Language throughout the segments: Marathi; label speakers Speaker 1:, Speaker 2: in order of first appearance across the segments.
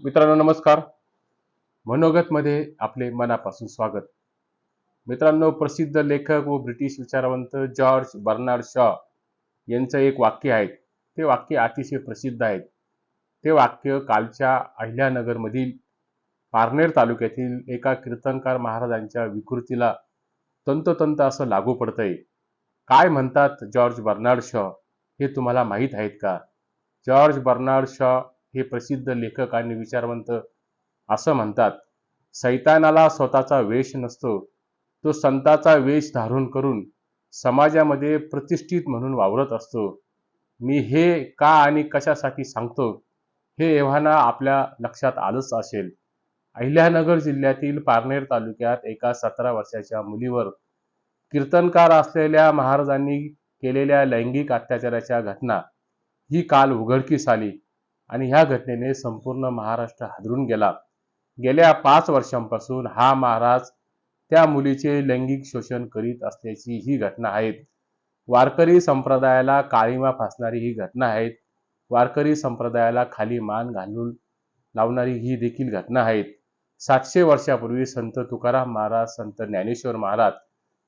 Speaker 1: मित्रांनो नमस्कार. मनोगतमध्ये आपले मनापासून स्वागत. मित्रांनो, प्रसिद्ध लेखक व ब्रिटिश विचारवंत जॉर्ज बर्नार्ड शॉ यांचं एक वाक्य आहे. ते वाक्य अतिशय प्रसिद्ध आहे. ते वाक्य कालच्या अहिल्यानगरमधील पारनेर तालुक्यातील एका कीर्तनकार महाराजांच्या विकृतीला तंतोतंत असं लागू पडतंय. काय म्हणतात जॉर्ज बर्नार्ड शॉ हे तुम्हाला माहीत आहेत का? जॉर्ज बर्नार्ड शॉ हे प्रसिद्ध लेखक आणि विचारवंत असं म्हणतात, सैतानाला स्वतःचा वेश नसतो, तो संताचा वेश धारण करून समाजामध्ये प्रतिष्ठित म्हणून वावरत असतो. मी हे का आणि कशासाठी सांगतो हे एव्हाना आपल्या लक्षात आलंच असेल. अहिल्यानगर जिल्ह्यातील पारनेर तालुक्यात एका 17 वर्षाच्या मुलीवर कीर्तनकार असलेल्या महाराजांनी केलेल्या लैंगिक अत्याचाराच्या घटना ही काल उघडकीस आली आणि ह्या घटनेने संपूर्ण महाराष्ट्र हादरून गेला. गेल्या 5 वर्षांपासून हा महाराज त्या मुलीचे लैंगिक शोषण करीत असल्याची ही घटना आहे. वारकरी संप्रदायाला काळीमा फासणारी ही घटना आहे. वारकरी संप्रदायाला खाली मान घालून लावणारी ही देखील घटना आहे. 700 वर्षापूर्वी संत तुकाराम महाराज, संत ज्ञानेश्वर महाराज,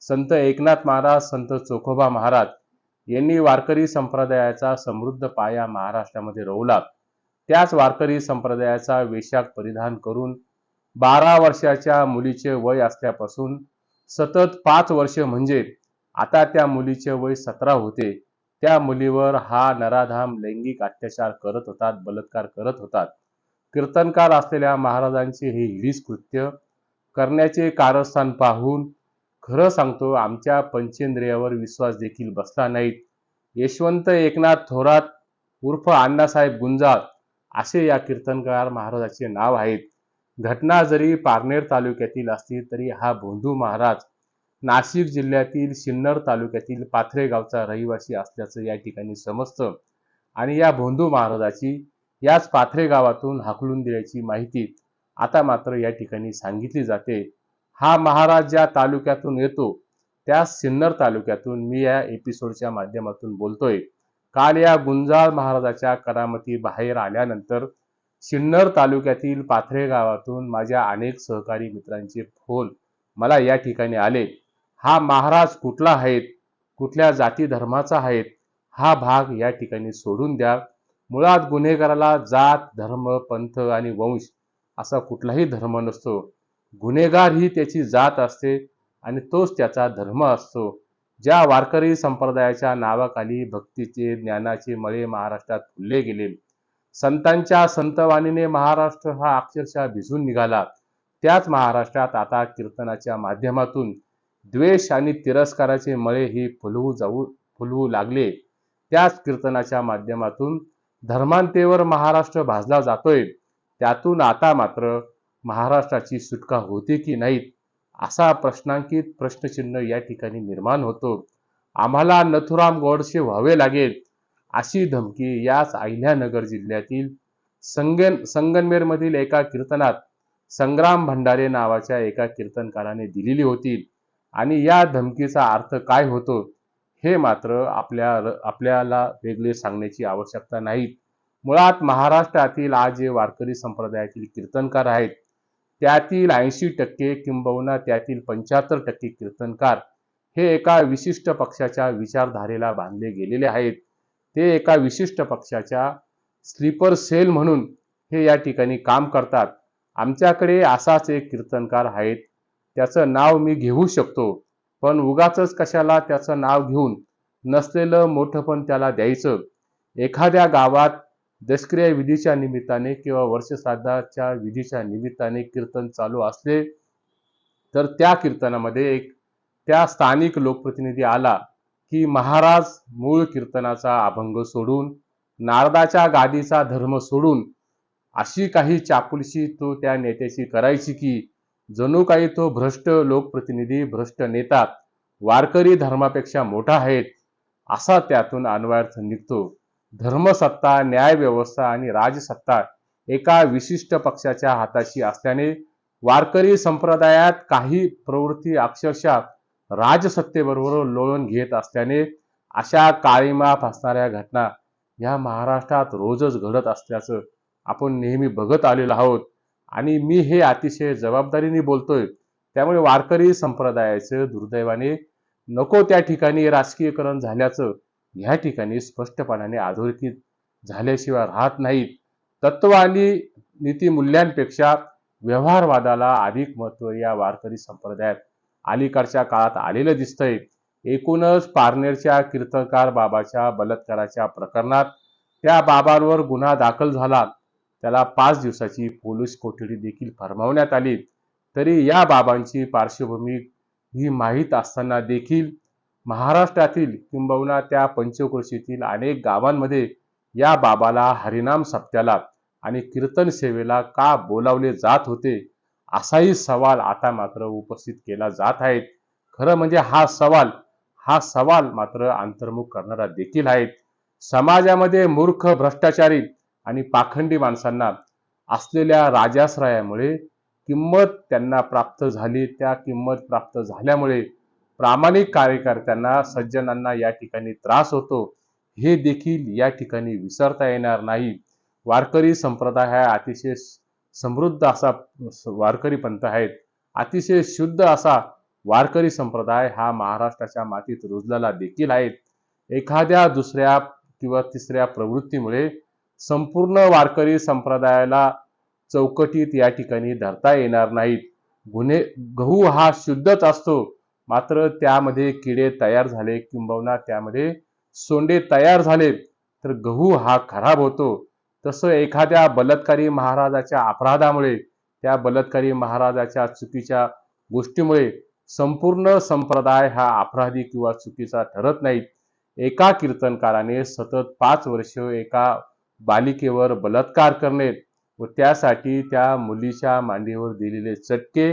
Speaker 1: संत एकनाथ महाराज, संत चोखोबा महाराज यांनी वारकरी संप्रदायाचा समृद्ध पाया महाराष्ट्रामध्ये रोवला. त्याच वारकरी संप्रदायाचा वेशाख परिधान करून 12 वर्षाच्या मुलीचे वय असल्यापासून सतत 5 वर्ष म्हणजे आता त्या मुलीचे वय 17 होते, त्या मुलीवर हा नराधाम लैंगिक अत्याचार करत होतात, बलात्कार करत होतात. कीर्तनकार असलेल्या महाराजांचे हे हिरीस कृत्य करण्याचे कारस्थान पाहून खरं सांगतो आमच्या पंचेंद्रियावर विश्वास देखील बसला नाही. यशवंत एकनाथ थोरात उर्फ अण्णासाहेब गुंजाळ असे या कीर्तनकार महाराजाचे नाव आहे. घटना जरी पारनेर तालुक्यातील असली तरी हा भोंदू महाराज नाशिक जिल्ह्यातील सिन्नर तालुक्यातील पाथरे गावचा रहिवासी असल्याचं या ठिकाणी समजतं आणि या भोंदू महाराजाची याच पाथरे गावातून हाकलून दिल्याची माहिती आता मात्र या ठिकाणी सांगितली जाते. हा महाराज ज्या तालुक्यातून येतो त्या सिन्नर तालुक्यातून मी या एपिसोडच्या माध्यमातून बोलतोय. काल या गुंजाळ महाराजाच्या करामती बाहेर आल्यानंतर सिन्नर तालुक्यातील पाथरे गावातून माझ्या अनेक सहकारी मित्रांचे फोन मला या ठिकाणी आले. हा महाराज कुठला आहे, कुठल्या जाती धर्माचा आहे, हा भाग या ठिकाणी सोडून द्या. मुळात गुन्हेगाराला जात, धर्म, पंथ आणि वंश असा कुठलाही धर्म नसतो. गुन्हेगार ही त्याची जात असते आणि तोच त्याचा धर्म असतो. ज्या वारकरी संप्रदायाच्या नावाखाली भक्तीचे, ज्ञानाचे मळे महाराष्ट्रात फुलले गेले, संतांच्या संतवाणीने महाराष्ट्र हा अक्षरशः भिजून निघाला, त्याच महाराष्ट्रात आता कीर्तनाच्या माध्यमातून द्वेष आणि तिरस्काराचे मळे ही फुलवू लागले. त्याच कीर्तनाच्या माध्यमातून धर्मांतेवर महाराष्ट्र भाजला जातोय. त्यातून आता मात्र महाराष्ट्राची सुटका होते की नाही असा प्रश्नांकित प्रश्नचिन्ह या ठिकाणी निर्माण होतो. आम्हाला नथुराम गोडसे व्हावे लागेल अशी धमकी याच अहिल्यानगर जिल्ह्यातील संगमनेरमधील एका कीर्तनात संग्राम भंडारे नावाच्या एका कीर्तनकाराने दिलेली होती. आणि या धमकीचा अर्थ काय होतो हे मात्र आपल्याला वेगळे सांगण्याची आवश्यकता नाही. मुळात महाराष्ट्रातील आज जे वारकरी संप्रदायातील कीर्तनकार आहेत त्यातील 80% किंबहुना त्यातील 75% कीर्तनकार हे एका विशिष्ट पक्षाच्या विचारधारेला बांधले गेलेले आहेत. ते एका विशिष्ट पक्षाच्या स्लीपर सेल म्हणून हे या ठिकाणी काम करतात. आमच्याकडे असाच एक कीर्तनकार आहेत, त्याचं नाव मी घेऊ शकतो, पण उगाचच कशाला त्याचं नाव घेऊन नसलेलं मोठं पण त्याला द्यायचं. एखाद्या गावात दशक्रिया विधीच्या निमित्ताने किंवा वर्षश्राद्धाच्या विधीच्या निमित्ताने कीर्तन चालू असले तर त्या कीर्तनामध्ये त्या स्थानिक लोकप्रतिनिधी आला की महाराज मूळ कीर्तनाचा अभंग सोडून, नारदाच्या गादीचा धर्म सोडून अशी काही चापुलशी तो त्या नेत्याची करायची की जणू काही तो भ्रष्ट लोकप्रतिनिधी, भ्रष्ट नेता वारकरी धर्मापेक्षा मोठा आहे असा त्यातून अन्वयार्थ निघतो. धर्मसत्ता, न्यायव्यवस्था आणि राजसत्ता एका विशिष्ट पक्षाच्या हाताशी असल्याने वारकरी संप्रदायात काही प्रवृत्ती अक्षरशः राजसत्तेबरोबर लोळून घेत असल्याने अशा काळीमा फासणाऱ्या घटना या महाराष्ट्रात रोजच घडत असल्याचं आपण नेहमी बघत आलेलो आहोत आणि मी हे अतिशय जबाबदारीने बोलतोय. त्यामुळे वारकरी संप्रदायाचं दुर्दैवाने नको त्या ठिकाणी राजकीयकरण झाल्याचं या ठिकाणी स्पष्टपणाने अधोरेखित झाल्याशिवाय राहत नाहीत. तत्व आणि नीतिमूल्यांपेक्षा व्यवहारवादाला अधिक महत्त्व या वारकरी संप्रदायात अलीकडच्या काळात आलेलं दिसतंय. एकूणच पारनेरच्या कीर्तनकार बाबाच्या बलात्काराच्या प्रकरणात त्या बाबांवर गुन्हा दाखल झाला. त्याला 5 दिवसाची पोलीस कोठडी देखील फरमावण्यात आली. तरी या बाबांची पार्श्वभूमी ही माहीत असताना देखील महाराष्ट्रातील किंबहुना त्या पंचक्रोशीतील अनेक गावांमध्ये या बाबाला हरिनाम सप्त्याला आणि कीर्तन सेवेला का बोलावले जात होते, असाही सवाल आता मात्र उपस्थित केला जात आहे. खरं म्हणजे हा सवाल मात्र अंतर्मुख करणारा देखील आहे. समाजामध्ये मूर्ख, भ्रष्टाचारी आणि पाखंडी माणसांना असलेल्या राजाश्रयामुळे किंमत त्यांना प्राप्त झाली. त्या किंमत प्राप्त झाल्यामुळे प्रामाणिक कार्यकर्त्यांना, सज्जनांना या ठिकाणी त्रास होतो. हे देखील या ठिकाणी विसरता येणार नाही. वारकरी संप्रदाय हा अतिशय समृद्ध असा वारकरी पंथ आहेत. अतिशय शुद्ध असा वारकरी संप्रदाय हा महाराष्ट्राच्या मातीत रुजलेला देखील आहे. एखाद्या दुसऱ्या किंवा तिसऱ्या प्रवृत्तीमुळे संपूर्ण वारकरी संप्रदायाला चौकटीत या ठिकाणी धरता येणार नाहीत. गहू हा शुद्धच असतो, मात्र त्यामध्ये किडे तयार झाले किंबहुना त्यामध्ये सोंडे तयार झाले तर गहू हा खराब होतो. तसं एखाद्या बलात्कारी महाराजाच्या अपराधामुळे, त्या बलात्कारी महाराजाच्या चुकीच्या गोष्टीमुळे संपूर्ण संप्रदाय हा अपराधी किंवा चुकीचा ठरत नाही. एका कीर्तनकाराने सतत 5 वर्ष एका बालिकेवर बलात्कार करणे व त्यासाठी त्या मुलीच्या मांडीवर दिलेले चटके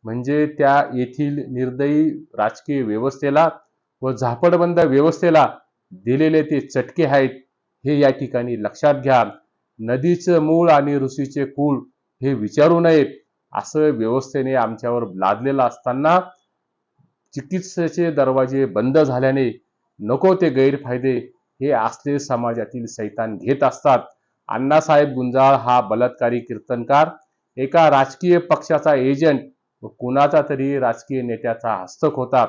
Speaker 1: म्हणजे त्या येथील निर्दयी राजकीय व्यवस्थेला व झापडबंद व्यवस्थेला दिलेले ते चटके आहेत. हे या ठिकाणी लक्षात घ्या. नदीचं मूळ आणि ऋषीचे कुळ हे विचारू नयेत असं व्यवस्थेने आमच्यावर लादलेलं असताना चिकित्सेचे दरवाजे बंद झाल्याने नको ते गैरफायदे हे असले समाजातील सैतान घेत असतात. अण्णासाहेब गुंजाळ हा बलात्कारी कीर्तनकार एका राजकीय पक्षाचा एजंट व कुणाचा तरी राजकीय नेत्याचा हस्तक होता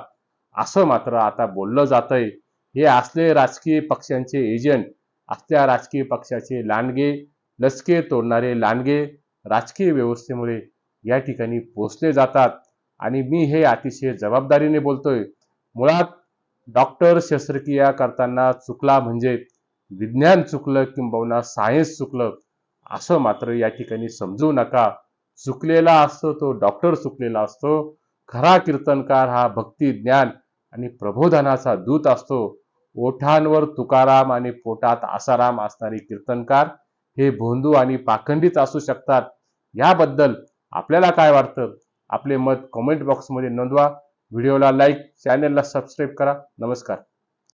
Speaker 1: असं मात्र आता बोललं जातंय. हे असले राजकीय पक्षांचे एजंट, असल्या राजकीय पक्षाचे लांडगे, लचके तोडणारे लांडगे राजकीय व्यवस्थेमुळे या ठिकाणी पोचले जातात. आणि मी हे अतिशय जबाबदारीने बोलतोय. मुळात डॉक्टर शस्त्रक्रिया करताना चुकला म्हणजे विज्ञान चुकलं किंबहुना सायन्स चुकलं असं मात्र या ठिकाणी समजू नका. चुकलेला असतो तो डॉक्टर चुकलेला असतो. खरा कीर्तनकार हा भक्ती, ज्ञान आणि प्रबोधनाचा दूत असतो. ओठांवर तुकाराम आणि पोटात आसाराम असणारे कीर्तनकार हे भोंदू आणि पाखंडीच असू शकतात. याबद्दल आपल्याला काय वाटतं? आपले मत कमेंट बॉक्समध्ये नोंदवा. व्हिडिओला लाईक, चॅनलला सबस्क्राईब करा. नमस्कार.